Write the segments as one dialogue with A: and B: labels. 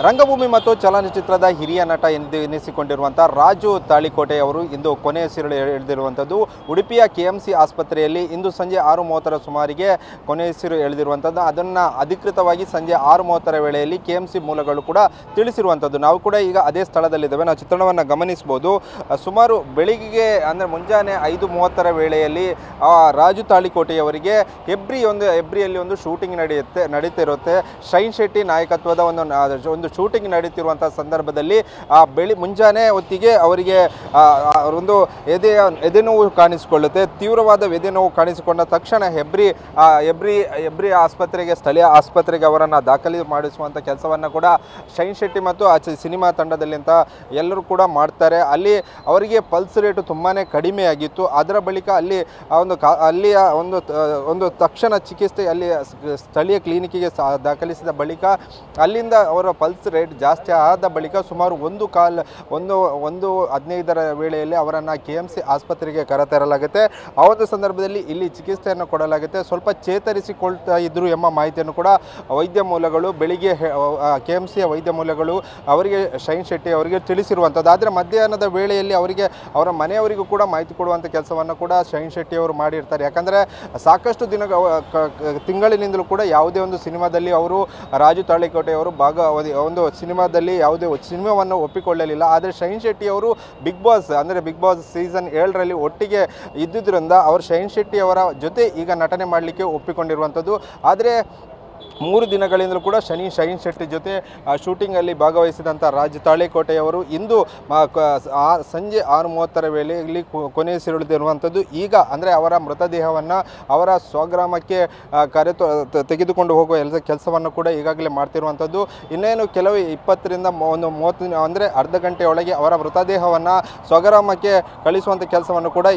A: ರಂಗಭೂಮಿ ಮತ್ತು ಚಲನಚಿತ್ರದ ಹಿರಿಯ ನಟ ಎನಿಸಿಕೊಂಡಿರುವಂಥ ರಾಜು ತಾಳಿಕೋಟೆಯವರು ಇಂದು ಕೊನೆಯುಸಿರೆಳೆ ಎಳೆದಿರುವಂಥದ್ದು. ಉಡುಪಿಯ KMC ಆಸ್ಪತ್ರೆಯಲ್ಲಿ ಇಂದು ಸಂಜೆ 6:30 ಸುಮಾರಿಗೆ ಕೊನೆಯುಸಿರು ಎಳೆದಿರುವಂಥದ್ದು. ಅದನ್ನು ಅಧಿಕೃತವಾಗಿ ಸಂಜೆ 6:30 ವೇಳೆಯಲ್ಲಿ KMC ಮೂಲಗಳು ಕೂಡ ತಿಳಿಸಿರುವಂಥದ್ದು. ನಾವು ಕೂಡ ಈಗ ಅದೇ ಸ್ಥಳದಲ್ಲಿದ್ದೇವೆ. ನಾವು ಚಿತ್ರಣವನ್ನು ಗಮನಿಸ್ಬೋದು. ಸುಮಾರು ಬೆಳಿಗ್ಗೆ ಅಂದರೆ ಮುಂಜಾನೆ 5:30 ವೇಳೆಯಲ್ಲಿ ರಾಜು ತಾಳಿಕೋಟೆಯವರಿಗೆ ಹೆಬ್ರಿಯಲ್ಲಿ ಒಂದು ಶೂಟಿಂಗ್ ನಡೀತಿರುತ್ತೆ. ಶೈನ್ ಶೆಟ್ಟಿ ನಾಯಕತ್ವದ ಒಂದು ಶೂಟಿಂಗ್ ನಡೀತಿರುವಂಥ ಸಂದರ್ಭದಲ್ಲಿ ಮುಂಜಾನೆ ಹೊತ್ತಿಗೆ ಅವರಿಗೆ ಒಂದು ಎದೆನೋವು ಕಾಣಿಸಿಕೊಳ್ಳುತ್ತೆ. ತೀವ್ರವಾದ ಎದೆನೋವು ಕಾಣಿಸಿಕೊಂಡ ತಕ್ಷಣ ಹೆಬ್ರಿ ಆಸ್ಪತ್ರೆಗೆ, ಸ್ಥಳೀಯ ಆಸ್ಪತ್ರೆಗೆ ಅವರನ್ನು ದಾಖಲು ಮಾಡಿಸುವಂಥ ಕೆಲಸವನ್ನು ಕೂಡ ಶೈನ್ ಶೆಟ್ಟಿ ಮತ್ತು ಸಿನಿಮಾ ತಂಡದಲ್ಲಿಂತ ಎಲ್ಲರೂ ಕೂಡ ಮಾಡ್ತಾರೆ. ಅಲ್ಲಿ ಅವರಿಗೆ ಪಲ್ಸ್ ರೇಟು ತುಂಬಾ ಕಡಿಮೆಯಾಗಿತ್ತು. ಅದರ ಬಳಿಕ ಅಲ್ಲಿಯ ಒಂದು ತಕ್ಷಣ ಚಿಕಿತ್ಸೆ ಅಲ್ಲಿ ಸ್ಥಳೀಯ ಕ್ಲಿನಿಕ್ಕಿಗೆ ದಾಖಲಿಸಿದ ಬಳಿಕ ಅಲ್ಲಿಂದ ಅವರ ಪಲ್ಸ್ ರೇಟ್ ಜಾಸ್ತಿ ಆದ ಬಳಿಕ ಸುಮಾರು 1:15 ವೇಳೆಯಲ್ಲಿ ಅವರನ್ನು KMC ಆಸ್ಪತ್ರೆಗೆ ಕರೆತರಲಾಗುತ್ತೆ. ಆ ಒಂದು ಸಂದರ್ಭದಲ್ಲಿ ಇಲ್ಲಿ ಚಿಕಿತ್ಸೆಯನ್ನು ಕೊಡಲಾಗುತ್ತೆ. ಸ್ವಲ್ಪ ಚೇತರಿಸಿಕೊಳ್ತಾ ಇದ್ದರು ಎಂಬ ಮಾಹಿತಿಯನ್ನು ಕೂಡ ವೈದ್ಯ ಮೂಲಗಳು ಬೆಳಿಗ್ಗೆ KMCಯ ವೈದ್ಯ ಮೂಲಗಳು ಅವರಿಗೆ ಶೈನ್ ಶೆಟ್ಟಿ ಅವರಿಗೆ ತಿಳಿಸಿರುವಂಥದ್ದು. ಆದರೆ ಮಧ್ಯಾಹ್ನದ ವೇಳೆಯಲ್ಲಿ ಅವರ ಮನೆಯವರಿಗೂ ಕೂಡ ಮಾಹಿತಿ ಕೊಡುವಂಥ ಕೆಲಸವನ್ನು ಕೂಡ ಶೈನ್ ಶೆಟ್ಟಿ ಅವರು ಮಾಡಿರ್ತಾರೆ. ಯಾಕಂದರೆ ಸಾಕಷ್ಟು ತಿಂಗಳಿನಿಂದಲೂ ಕೂಡ ಯಾವುದೇ ಒಂದು ಸಿನಿಮಾದಲ್ಲಿ ಅವರು ರಾಜು ತಾಳಿಕೋಟೆಯವರು ಒಂದು ಸಿನಿಮಾದಲ್ಲಿ ಯಾವುದೇ ಸಿನಿಮಾವನ್ನು ಒಪ್ಪಿಕೊಳ್ಳಲಿಲ್ಲ. ಆದರೆ ಶೈನ್ ಶೆಟ್ಟಿ ಅವರು ಬಿಗ್ ಬಾಸ್ ಸೀಸನ್ 7ರಲ್ಲಿ ಒಟ್ಟಿಗೆ ಇದ್ದುದರಿಂದ ಅವರು ಶೈನ್ ಶೆಟ್ಟಿ ಅವರ ಜೊತೆ ಈಗ ನಟನೆ ಮಾಡಲಿಕ್ಕೆ ಒಪ್ಪಿಕೊಂಡಿರುವಂಥದ್ದು. ಆದರೆ 3 ದಿನಗಳಿಂದಲೂ ಕೂಡ ಶೈನ್ ಶೆಟ್ಟಿ ಜೊತೆ ಶೂಟಿಂಗಲ್ಲಿ ಭಾಗವಹಿಸಿದಂಥ ರಾಜು ತಾಳಿಕೋಟೆಯವರು ಇಂದು ಸಂಜೆ 6:30 ವೇಳೆಯಲ್ಲಿ ಕೊನೆಯುಸಿರೆಳೆದಿರುವಂಥದ್ದು. ಈಗ ಅಂದರೆ ಅವರ ಮೃತದೇಹವನ್ನು ಅವರ ಸ್ವಗ್ರಾಮಕ್ಕೆ ತೆಗೆದುಕೊಂಡು ಹೋಗುವ ಕೆಲಸವನ್ನು ಕೂಡ ಈಗಾಗಲೇ ಮಾಡ್ತಿರುವಂಥದ್ದು. ಇನ್ನೇನು ಕೆಲವು 20ರಿಂದ 30 ಅಂದರೆ ಅರ್ಧ ಗಂಟೆಯೊಳಗೆ ಅವರ ಮೃತದೇಹವನ್ನು ಸ್ವಗ್ರಾಮಕ್ಕೆ ಕಳಿಸುವಂಥ ಕೆಲಸವನ್ನು ಕೂಡ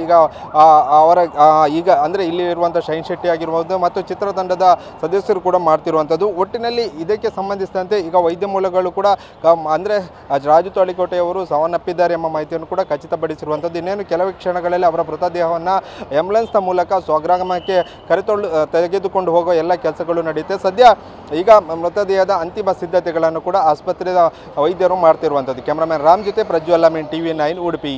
A: ಈಗ ಅಂದರೆ ಇಲ್ಲಿ ಇರುವಂಥ ಶೈನ್ ಶೆಟ್ಟಿ ಆಗಿರ್ಬೋದು ಮತ್ತು ಚಿತ್ರತಂಡದ ಸದಸ್ಯರು ಕೂಡ ಮಾಡ್ತಿರುವಂಥದ್ದು. ಒಟ್ಟಿನಲ್ಲಿ ಇದಕ್ಕೆ ಸಂಬಂಧಿಸಿದಂತೆ ಈಗ ವೈದ್ಯ ಮೂಲಗಳು ಕೂಡ ಅಂದರೆ ರಾಜು ತಾಳಿಕೋಟೆಯವರು ಸಾವನ್ನಪ್ಪಿದ್ದಾರೆ ಎಂಬ ಮಾಹಿತಿಯನ್ನು ಕೂಡ ಖಚಿತಪಡಿಸಿರುವಂಥದ್ದು. ಇನ್ನೇನು ಕೆಲವು ಕ್ಷಣಗಳಲ್ಲಿ ಅವರ ಮೃತದೇಹವನ್ನು ಆಂಬ್ಯುಲೆನ್ಸ್ನ ಮೂಲಕ ಸ್ವಗ್ರಾಮಕ್ಕೆ ತೆಗೆದುಕೊಂಡು ಹೋಗುವ ಎಲ್ಲ ಕೆಲಸಗಳು ನಡೆಯುತ್ತೆ. ಸದ್ಯ ಈಗ ಮೃತದೇಹದ ಅಂತಿಮ ಸಿದ್ಧತೆಗಳನ್ನು ಕೂಡ ಆಸ್ಪತ್ರೆಯ ವೈದ್ಯರು ಮಾಡ್ತಿರುವಂಥದ್ದು. ಕ್ಯಾಮ್ರಾಮನ್ ರಾಮ್ ಜೊತೆ ಪ್ರಜ್ವಲ್ TV9 ಉಡುಪಿ.